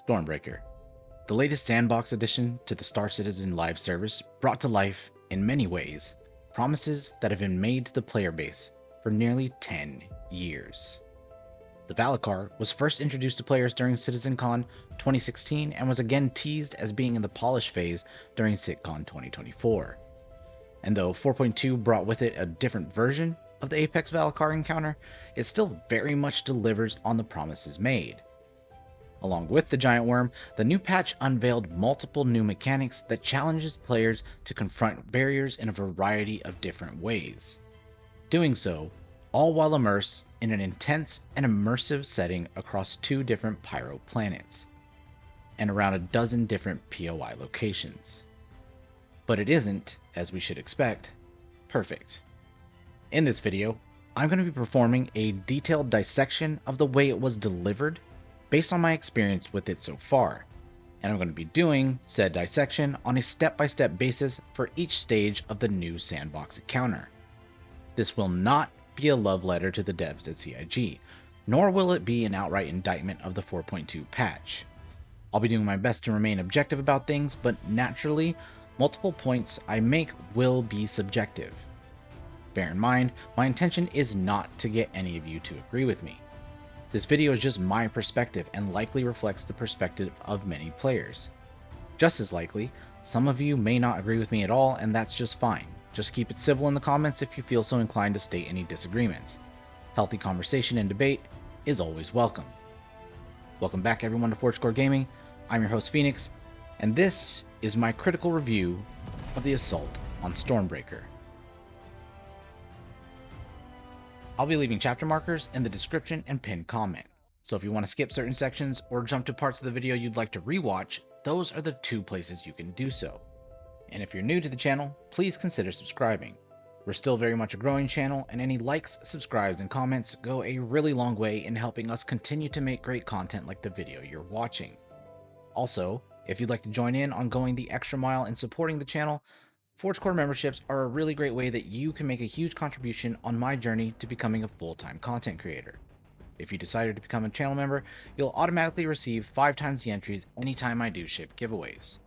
Stormbreaker, the latest sandbox addition to the Star Citizen live service, brought to life, in many ways, promises that have been made to the player base for nearly 10 years. The Valakkar was first introduced to players during CitizenCon 2016 and was again teased as being in the polish phase during CitCon 2024. And though 4.2 brought with it a different version of the Apex Valakkar encounter, it still very much delivers on the promises made. Along with the giant worm, the new patch unveiled multiple new mechanics that challenges players to confront barriers in a variety of different ways. Doing so, all while immersed in an intense and immersive setting across 2 different Pyro planets, and around a dozen different POI locations. But it isn't, as we should expect, perfect. In this video, I'm going to be performing a detailed dissection of the way it was delivered based on my experience with it so far, and I'm going to be doing said dissection on a step-by-step basis for each stage of the new sandbox encounter. This will not be a love letter to the devs at CIG, nor will it be an outright indictment of the 4.2 patch. I'll be doing my best to remain objective about things, but naturally, multiple points I make will be subjective. Bear in mind, my intention is not to get any of you to agree with me. This video is just my perspective and likely reflects the perspective of many players. Just as likely, some of you may not agree with me at all, and that's just fine. Just keep it civil in the comments if you feel so inclined to state any disagreements. Healthy conversation and debate is always welcome. Welcome back everyone to ForgeCore Gaming. I'm your host Phoenix, and this is my critical review of the assault on Stormbreaker. I'll be leaving chapter markers in the description and pinned comment, so if you want to skip certain sections or jump to parts of the video you'd like to rewatch, those are the 2 places you can do so. And if you're new to the channel, please consider subscribing. We're still very much a growing channel, and any likes, subscribes, and comments go a really long way in helping us continue to make great content like the video you're watching. Also, if you'd like to join in on going the extra mile in supporting the channel, ForgeCore memberships are a really great way that you can make a huge contribution on my journey to becoming a full-time content creator. If you decided to become a channel member, you'll automatically receive 5 times the entries anytime I do ship giveaways.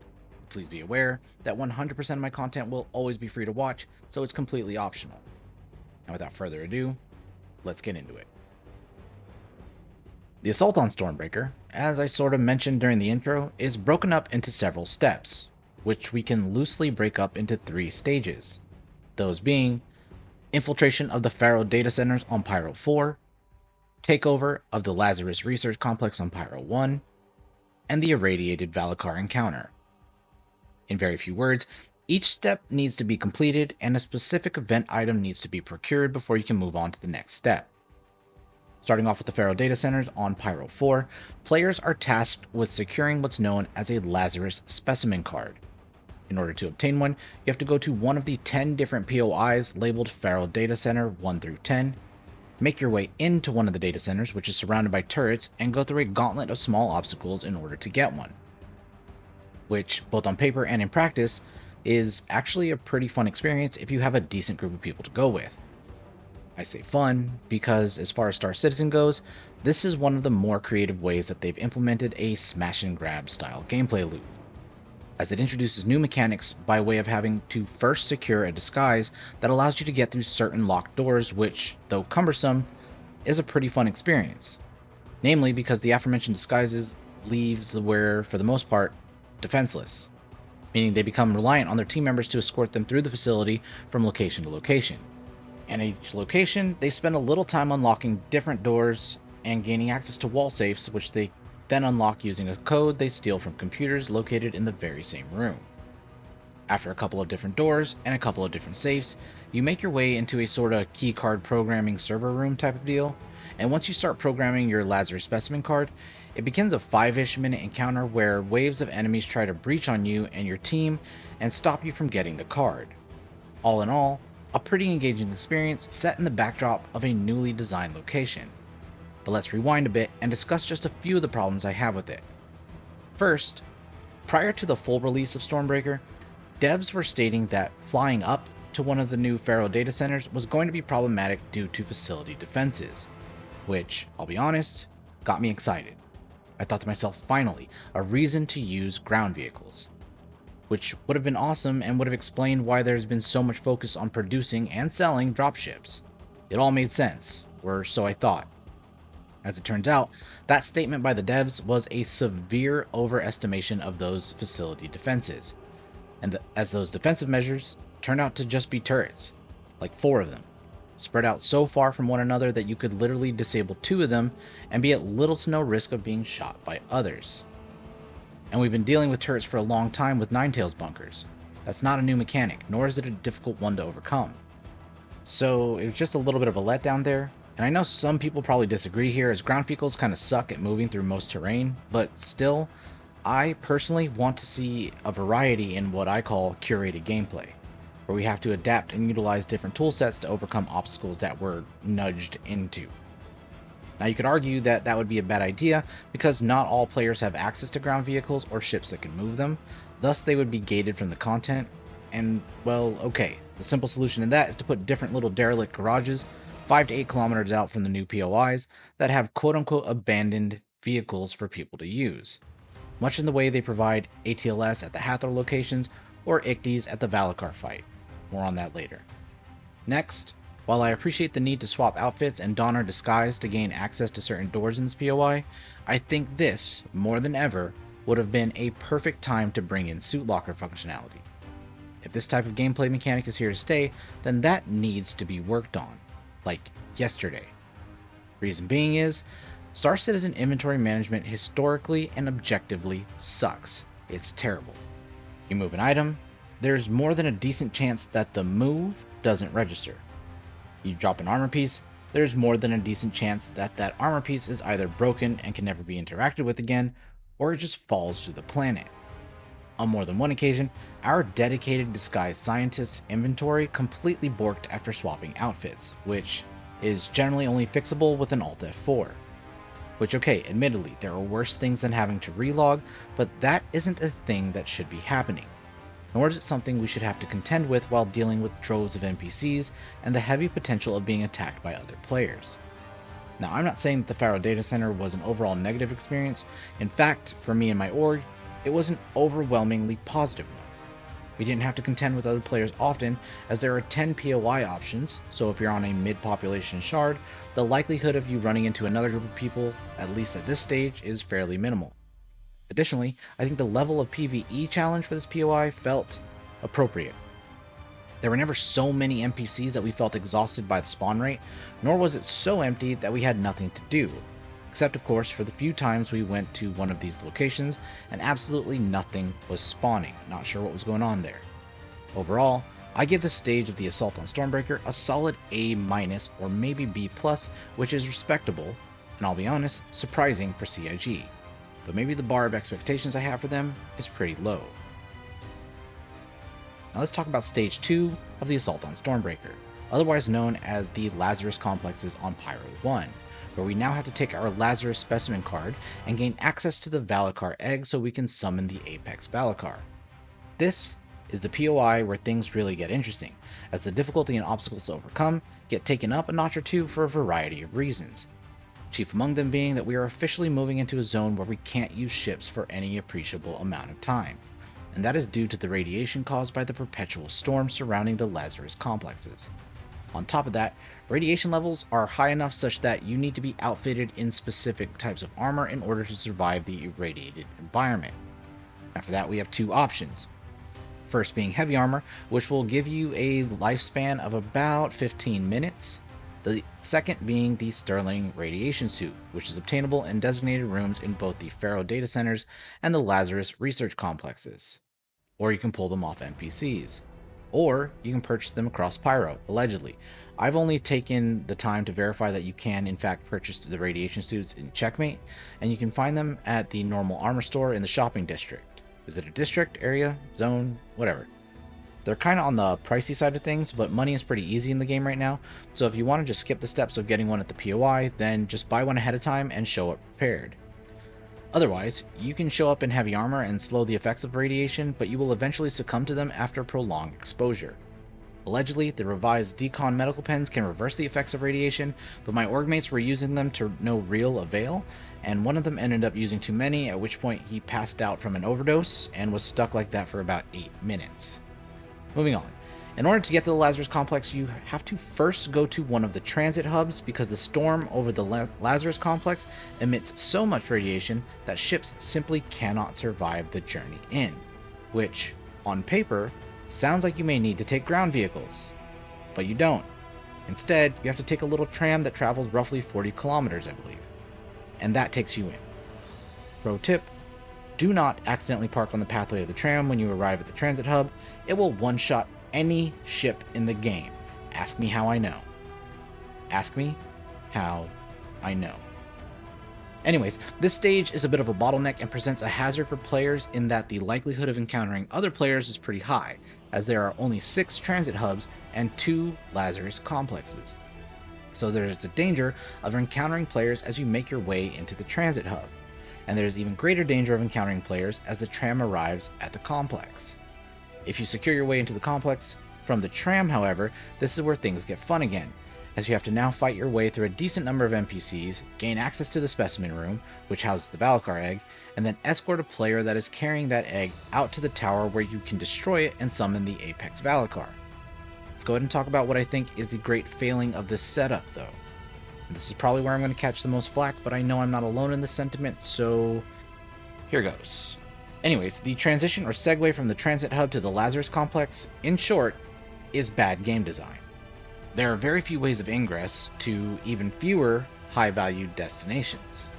Please be aware that 100% of my content will always be free to watch, so it's completely optional. Now without further ado, let's get into it. The assault on Stormbreaker, as I sort of mentioned during the intro, is broken up into several steps, which we can loosely break up into 3 stages. Those being infiltration of the Farro data centers on Pyro 4, takeover of the Lazarus research complex on Pyro 1, and the irradiated Valakkar encounter. In very few words, each step needs to be completed and a specific event item needs to be procured before you can move on to the next step. Starting off with the Farro data centers on Pyro 4, players are tasked with securing what's known as a Lazarus specimen card. In order to obtain one, you have to go to one of the 10 different POIs labeled Farro Data Center 1 through 10, make your way into one of the data centers, which is surrounded by turrets, and go through a gauntlet of small obstacles in order to get one. Which, both on paper and in practice, is actually a pretty fun experience if you have a decent group of people to go with. I say fun because, as far as Star Citizen goes, this is one of the more creative ways that they've implemented a smash and grab style gameplay loop, as it introduces new mechanics by way of having to first secure a disguise that allows you to get through certain locked doors, which, though cumbersome, is a pretty fun experience. Namely because the aforementioned disguises leaves the wearer, for the most part, defenseless, meaning they become reliant on their team members to escort them through the facility from location to location. And at each location, they spend a little time unlocking different doors and gaining access to wall safes, which they then unlock using a code they steal from computers located in the very same room. After a couple of different doors and a couple of different safes, you make your way into a sort of keycard programming server room type of deal, and once you start programming your Lazarus specimen card, it begins a 5-ish minute encounter where waves of enemies try to breach on you and your team and stop you from getting the card. All in all, a pretty engaging experience set in the backdrop of a newly designed location. But let's rewind a bit and discuss just a few of the problems I have with it. First, prior to the full release of Stormbreaker, devs were stating that flying up to one of the new Farro data centers was going to be problematic due to facility defenses, which, I'll be honest, got me excited. I thought to myself, finally, a reason to use ground vehicles. Which would have been awesome and would have explained why there's been so much focus on producing and selling dropships. It all made sense, or so I thought. As it turns out, that statement by the devs was a severe overestimation of those facility defenses, and as those defensive measures turned out to just be turrets, like 4 of them, spread out so far from one another that you could literally disable 2 of them and be at little to no risk of being shot by others. And we've been dealing with turrets for a long time with Ninetales bunkers. That's not a new mechanic, nor is it a difficult one to overcome. So it was just a little bit of a letdown there, and I know some people probably disagree here, as ground vehicles kind of suck at moving through most terrain, but still, I personally want to see a variety in what I call curated gameplay, where we have to adapt and utilize different toolsets to overcome obstacles that we're nudged into. Now you could argue that that would be a bad idea because not all players have access to ground vehicles or ships that can move them, thus they would be gated from the content, and well, okay, the simple solution to that is to put different little derelict garages 5 to 8 kilometers out from the new POIs that have quote-unquote abandoned vehicles for people to use, much in the way they provide ATLS at the Hathor locations or ICDs at the Valakkar fight. More on that later. Next, while I appreciate the need to swap outfits and don our disguise to gain access to certain doors in this POI, I think this, more than ever, would have been a perfect time to bring in suit locker functionality. If this type of gameplay mechanic is here to stay, then that needs to be worked on, like yesterday. Reason being is, Star Citizen inventory management historically and objectively sucks. It's terrible. You move an item, there's more than a decent chance that the move doesn't register. You drop an armor piece, there's more than a decent chance that that armor piece is either broken and can never be interacted with again, or it just falls to the planet. On more than one occasion, our dedicated disguised scientist's inventory completely borked after swapping outfits, which is generally only fixable with an Alt F4. Which, okay, admittedly, there are worse things than having to relog, but that isn't a thing that should be happening. Nor is it something we should have to contend with while dealing with droves of NPCs and the heavy potential of being attacked by other players. Now, I'm not saying that the Farro data center was an overall negative experience. In fact, for me and my org, it was an overwhelmingly positive one. We didn't have to contend with other players often, as there are 10 POI options, so if you're on a mid-population shard, the likelihood of you running into another group of people, at least at this stage, is fairly minimal. Additionally, I think the level of PvE challenge for this POI felt appropriate. There were never so many NPCs that we felt exhausted by the spawn rate, nor was it so empty that we had nothing to do. Except of course for the few times we went to one of these locations and absolutely nothing was spawning. Not sure what was going on there. Overall, I give the stage of the assault on Stormbreaker a solid A- or maybe B+, which is respectable, and I'll be honest, surprising for CIG. But maybe the bar of expectations I have for them is pretty low. Now let's talk about Stage 2 of the Assault on Stormbreaker, otherwise known as the Lazarus complexes on Pyro 1, where we now have to take our Lazarus specimen card and gain access to the Valakkar egg so we can summon the Apex Valakkar. This is the POI where things really get interesting, as the difficulty and obstacles to overcome get taken up a notch or two for a variety of reasons. Chief among them being that we are officially moving into a zone where we can't use ships for any appreciable amount of time, and that is due to the radiation caused by the perpetual storm surrounding the Lazarus complexes. On top of that, radiation levels are high enough such that you need to be outfitted in specific types of armor in order to survive the irradiated environment. After that, we have 2 options. First being heavy armor, which will give you a lifespan of about 15 minutes. The second being the Sterling Radiation Suit, which is obtainable in designated rooms in both the Farro data centers and the Lazarus research complexes. Or you can pull them off NPCs. Or you can purchase them across Pyro, allegedly. I've only taken the time to verify that you can in fact purchase the radiation suits in Checkmate, and you can find them at the normal armor store in the shopping district. Is it a district, area, zone, whatever? They're kind of on the pricey side of things, but money is pretty easy in the game right now, so if you want to just skip the steps of getting one at the POI, then just buy one ahead of time and show up prepared. Otherwise, you can show up in heavy armor and slow the effects of radiation, but you will eventually succumb to them after prolonged exposure. Allegedly, the revised decon medical pens can reverse the effects of radiation, but my org mates were using them to no real avail, and one of them ended up using too many, at which point he passed out from an overdose and was stuck like that for about 8 minutes. Moving on. In order to get to the Lazarus complex, you have to first go to one of the transit hubs because the storm over the Lazarus complex emits so much radiation that ships simply cannot survive the journey in, which, on paper, sounds like you may need to take ground vehicles, but you don't. Instead, you have to take a little tram that travels roughly 40 kilometers, I believe, and that takes you in. Pro tip: do not accidentally park on the pathway of the tram when you arrive at the transit hub. It will one-shot any ship in the game. Ask me how I know. Ask me how I know. Anyways, this stage is a bit of a bottleneck and presents a hazard for players in that the likelihood of encountering other players is pretty high, as there are only 6 transit hubs and 2 Lazarus complexes. So there is a danger of encountering players as you make your way into the transit hub, and there is even greater danger of encountering players as the tram arrives at the complex. If you secure your way into the complex from the tram, however, this is where things get fun again, as you have to now fight your way through a decent number of NPCs, gain access to the specimen room, which houses the Valakkar egg, and then escort a player that is carrying that egg out to the tower where you can destroy it and summon the Apex Valakkar. Let's go ahead and talk about what I think is the great failing of this setup, though. And this is probably where I'm going to catch the most flack, but I know I'm not alone in this sentiment, so here goes. Anyways, the transition or segue from the transit hub to the Lazarus complex, in short, is bad game design. There are very few ways of ingress to even fewer high-value destinations.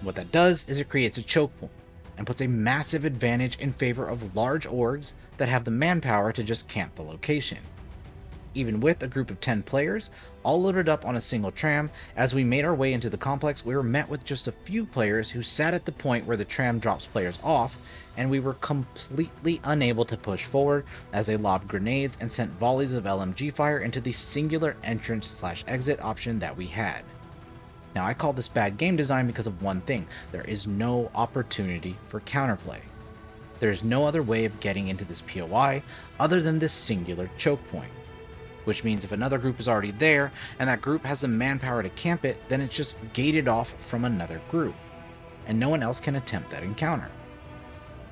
What that does is it creates a choke point and puts a massive advantage in favor of large orgs that have the manpower to just camp the location. Even with a group of 10 players, all loaded up on a single tram, as we made our way into the complex, we were met with just a few players who sat at the point where the tram drops players off, and we were completely unable to push forward as they lobbed grenades and sent volleys of LMG fire into the singular entrance/exit option that we had. Now, I call this bad game design because of one thing: there is no opportunity for counterplay. There is no other way of getting into this POI other than this singular choke point. Which means if another group is already there, and that group has the manpower to camp it, then it's just gated off from another group, and no one else can attempt that encounter.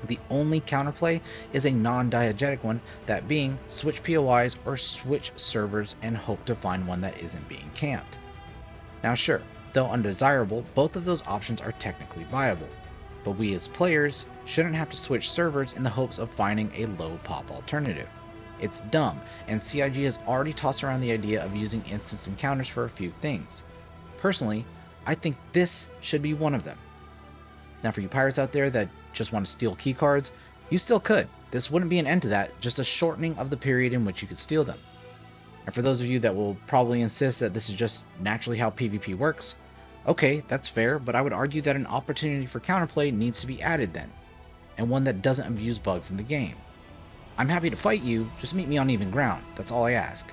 The only counterplay is a non-diegetic one, that being switch POIs or switch servers and hope to find one that isn't being camped. Now sure, though undesirable, both of those options are technically viable, but we as players shouldn't have to switch servers in the hopes of finding a low pop alternative. It's dumb, and CIG has already tossed around the idea of using instance encounters for a few things. Personally, I think this should be one of them. Now for you pirates out there that just want to steal keycards, you still could. This wouldn't be an end to that, just a shortening of the period in which you could steal them. And for those of you that will probably insist that this is just naturally how PvP works, okay, that's fair, but I would argue that an opportunity for counterplay needs to be added then, and one that doesn't abuse bugs in the game. I'm happy to fight you, just meet me on even ground, that's all I ask.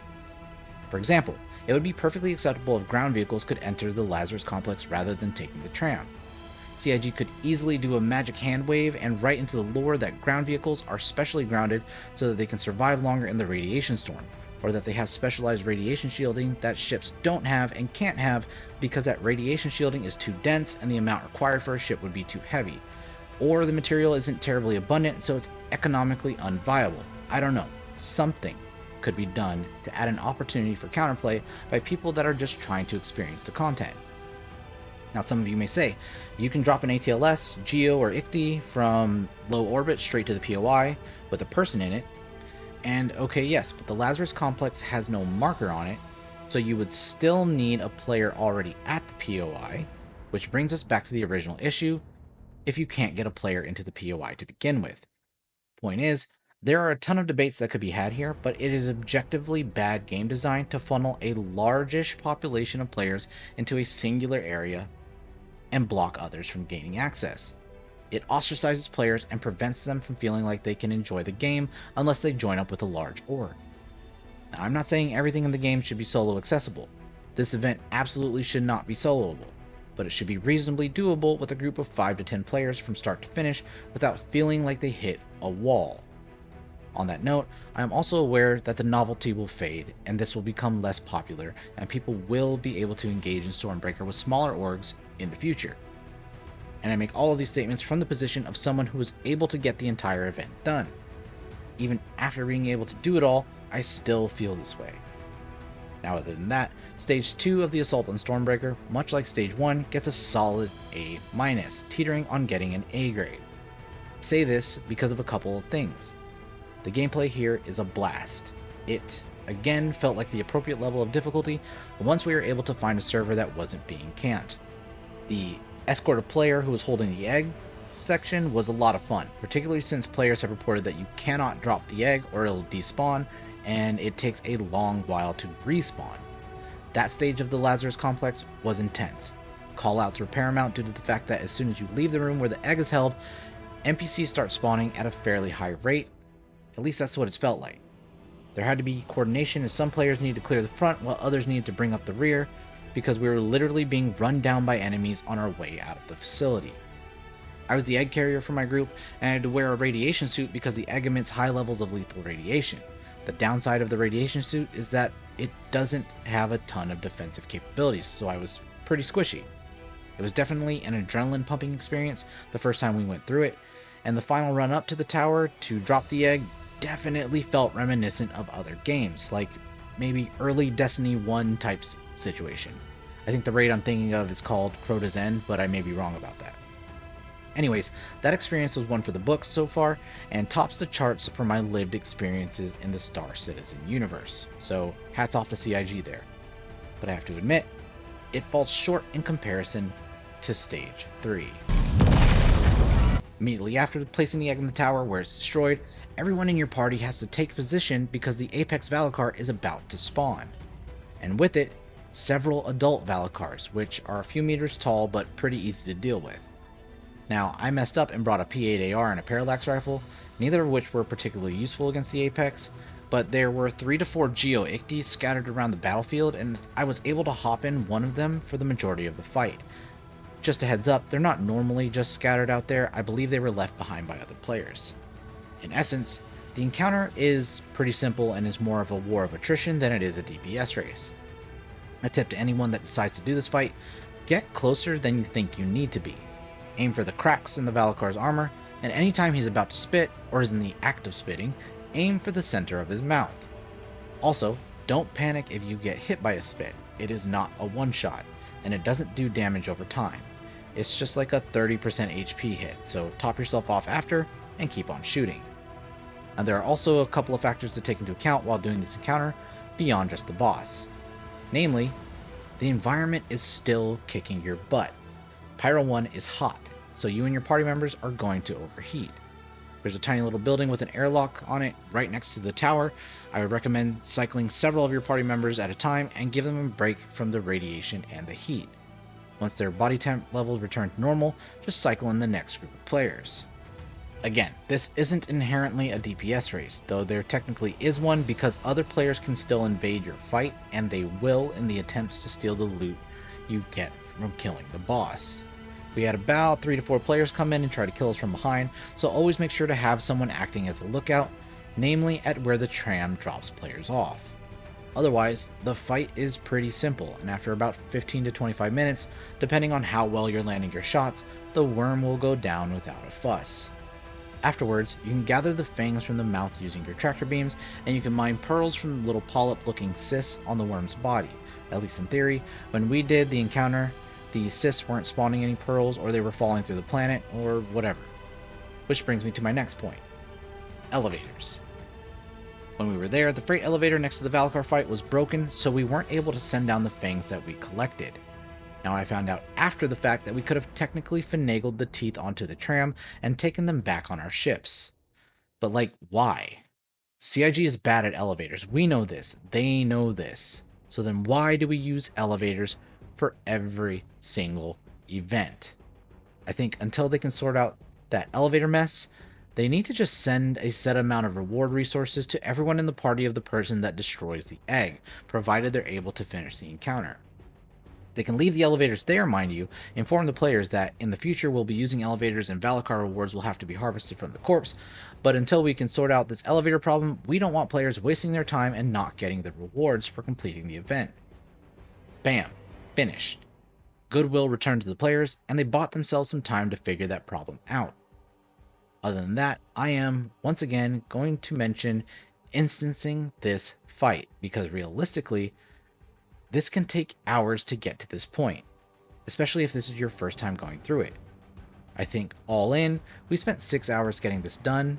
For example, it would be perfectly acceptable if ground vehicles could enter the Lazarus complex rather than taking the tram. CIG could easily do a magic hand wave and write into the lore that ground vehicles are specially grounded so that they can survive longer in the radiation storm, or that they have specialized radiation shielding that ships don't have and can't have because that radiation shielding is too dense and the amount required for a ship would be too heavy. Or the material isn't terribly abundant, so it's economically unviable. I don't know. Something could be done to add an opportunity for counterplay by people that are just trying to experience the content. Now, some of you may say, you can drop an ATLS, Geo, or ICTY from low orbit straight to the POI with a person in it. And okay, yes, but the Lazarus complex has no marker on it, so you would still need a player already at the POI, which brings us back to the original issue: if you can't get a player into the POI to begin with. Point is, there are a ton of debates that could be had here, but it is objectively bad game design to funnel a largish population of players into a singular area and block others from gaining access. It ostracizes players and prevents them from feeling like they can enjoy the game unless they join up with a large org. Now, I'm not saying everything in the game should be solo accessible. This event absolutely should not be soloable, but it should be reasonably doable with a group of 5 to 10 players from start to finish without feeling like they hit a wall. On that note, I am also aware that the novelty will fade, and this will become less popular, and people will be able to engage in Stormbreaker with smaller orgs in the future. And I make all of these statements from the position of someone who was able to get the entire event done. Even after being able to do it all, I still feel this way. Now, other than that, Stage 2 of the Assault on Stormbreaker, much like Stage 1, gets a solid A-, teetering on getting an A grade. I say this because of a couple of things. The gameplay here is a blast. It, again, felt like the appropriate level of difficulty once we were able to find a server that wasn't being camped. The escort a player who was holding the egg section was a lot of fun, particularly since players have reported that you cannot drop the egg or it'll despawn, and it takes a long while to respawn. That stage of the Lazarus complex was intense. Callouts were paramount due to the fact that as soon as you leave the room where the egg is held, NPCs start spawning at a fairly high rate. At least that's what it's felt like. There had to be coordination as some players needed to clear the front while others needed to bring up the rear, because we were literally being run down by enemies on our way out of the facility. I was the egg carrier for my group, and I had to wear a radiation suit because the egg emits high levels of lethal radiation. The downside of the radiation suit is that it doesn't have a ton of defensive capabilities, so I was pretty squishy. It was definitely an adrenaline pumping experience the first time we went through it, and the final run up to the tower to drop the egg definitely felt reminiscent of other games, like maybe early Destiny 1 type situation. I think the raid I'm thinking of is called Crota's End, but I may be wrong about that. Anyways, that experience was one for the books so far, and tops the charts for my lived experiences in the Star Citizen universe, so hats off to CIG there. But I have to admit, it falls short in comparison to Stage 3. Immediately after placing the egg in the tower where it's destroyed, everyone in your party has to take position because the Apex Valakkar is about to spawn. And with it, several adult Valakkars, which are a few meters tall but pretty easy to deal with. Now, I messed up and brought a P8AR and a parallax rifle, neither of which were particularly useful against the Apex, but there were 3 to 4 Geo-Icties scattered around the battlefield, and I was able to hop in one of them for the majority of the fight. Just a heads up, they're not normally just scattered out there. I believe they were left behind by other players. In essence, the encounter is pretty simple and is more of a war of attrition than it is a DPS race. A tip to anyone that decides to do this fight, get closer than you think you need to be. Aim for the cracks in the Valakkar's armor, and anytime he's about to spit, or is in the act of spitting, aim for the center of his mouth. Also, don't panic if you get hit by a spit. It is not a one-shot, and it doesn't do damage over time. It's just like a 30% HP hit, so top yourself off after, and keep on shooting. And there are also a couple of factors to take into account while doing this encounter, beyond just the boss. Namely, the environment is still kicking your butt. Pyro 1 is hot, so you and your party members are going to overheat. There's a tiny little building with an airlock on it right next to the tower. I would recommend cycling several of your party members at a time and give them a break from the radiation and the heat. Once their body temp levels return to normal, just cycle in the next group of players. Again, this isn't inherently a DPS race, though there technically is one because other players can still invade your fight, and they will in the attempts to steal the loot you get from killing the boss. We had about 3 to 4 players come in and try to kill us from behind, so always make sure to have someone acting as a lookout, namely at where the tram drops players off. Otherwise, the fight is pretty simple, and after about 15 to 25 minutes, depending on how well you're landing your shots, the worm will go down without a fuss. Afterwards, you can gather the fangs from the mouth using your tractor beams, and you can mine pearls from the little polyp-looking cysts on the worm's body. At least in theory, when we did the encounter, the cysts weren't spawning any pearls, or they were falling through the planet, or whatever. Which brings me to my next point. Elevators. When we were there, the freight elevator next to the Valakkar fight was broken, so we weren't able to send down the fangs that we collected. Now I found out after the fact that we could have technically finagled the teeth onto the tram and taken them back on our ships. But like, why? CIG is bad at elevators. We know this. They know this. So then why do we use elevators for every single event? I think until they can sort out that elevator mess, they need to just send a set amount of reward resources to everyone in the party of the person that destroys the egg, provided they're able to finish the encounter. They can leave the elevators there, mind you, inform the players that in the future we'll be using elevators and Valakkar rewards will have to be harvested from the corpse, but until we can sort out this elevator problem, we don't want players wasting their time and not getting the rewards for completing the event. Bam. Finished. Goodwill returned to the players, and they bought themselves some time to figure that problem out. Other than that, I am, once again, going to mention instancing this fight, because realistically, this can take hours to get to this point, especially if this is your first time going through it. I think all in, we spent 6 hours getting this done,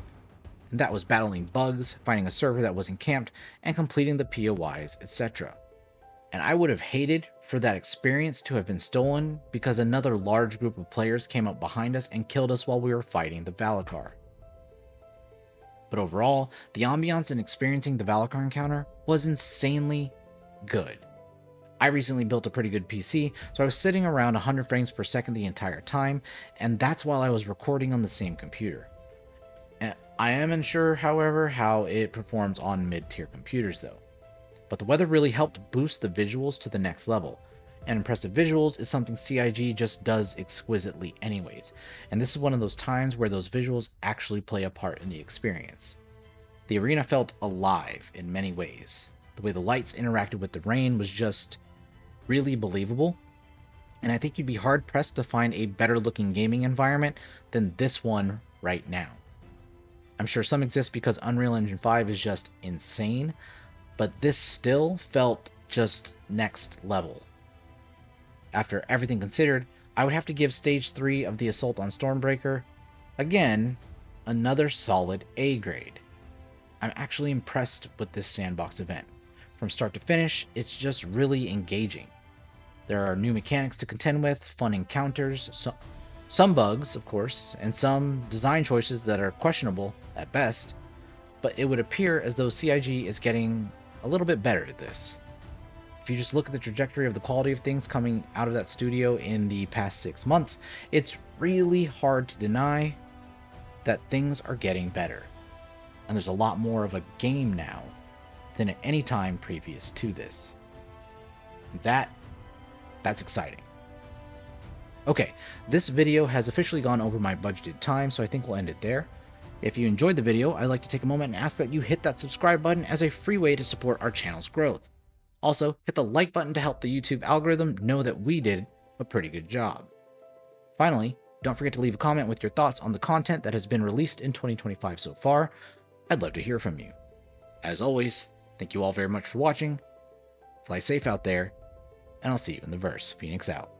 and that was battling bugs, finding a server that wasn't camped, and completing the POIs, etc. And I would have hated for that experience to have been stolen because another large group of players came up behind us and killed us while we were fighting the Valakkar. But overall, the ambiance in experiencing the Valakkar encounter was insanely good. I recently built a pretty good PC, so I was sitting around 100 frames per second the entire time, and that's while I was recording on the same computer. I am unsure, however, how it performs on mid-tier computers though. But the weather really helped boost the visuals to the next level, and impressive visuals is something CIG just does exquisitely anyways, and this is one of those times where those visuals actually play a part in the experience. The arena felt alive in many ways. The way the lights interacted with the rain was just really believable, and I think you'd be hard-pressed to find a better-looking gaming environment than this one right now. I'm sure some exist because Unreal Engine 5 is just insane, but this still felt just next level. After everything considered, I would have to give Stage 3 of the Assault on Stormbreaker, again, another solid A grade. I'm actually impressed with this sandbox event. From start to finish, it's just really engaging. There are new mechanics to contend with, fun encounters, some bugs, of course, and some design choices that are questionable at best, but it would appear as though CIG is getting a little bit better at this. If you just look at the trajectory of the quality of things coming out of that studio in the past 6 months, it's really hard to deny that things are getting better. And there's a lot more of a game now than at any time previous to this. That's exciting. Okay, this video has officially gone over my budgeted time, so I think we'll end it there. If you enjoyed the video, I'd like to take a moment and ask that you hit that subscribe button as a free way to support our channel's growth. Also, hit the like button to help the YouTube algorithm know that we did a pretty good job. Finally, don't forget to leave a comment with your thoughts on the content that has been released in 2025 so far. I'd love to hear from you. As always, thank you all very much for watching. Fly safe out there, and I'll see you in the verse. Phoenix out.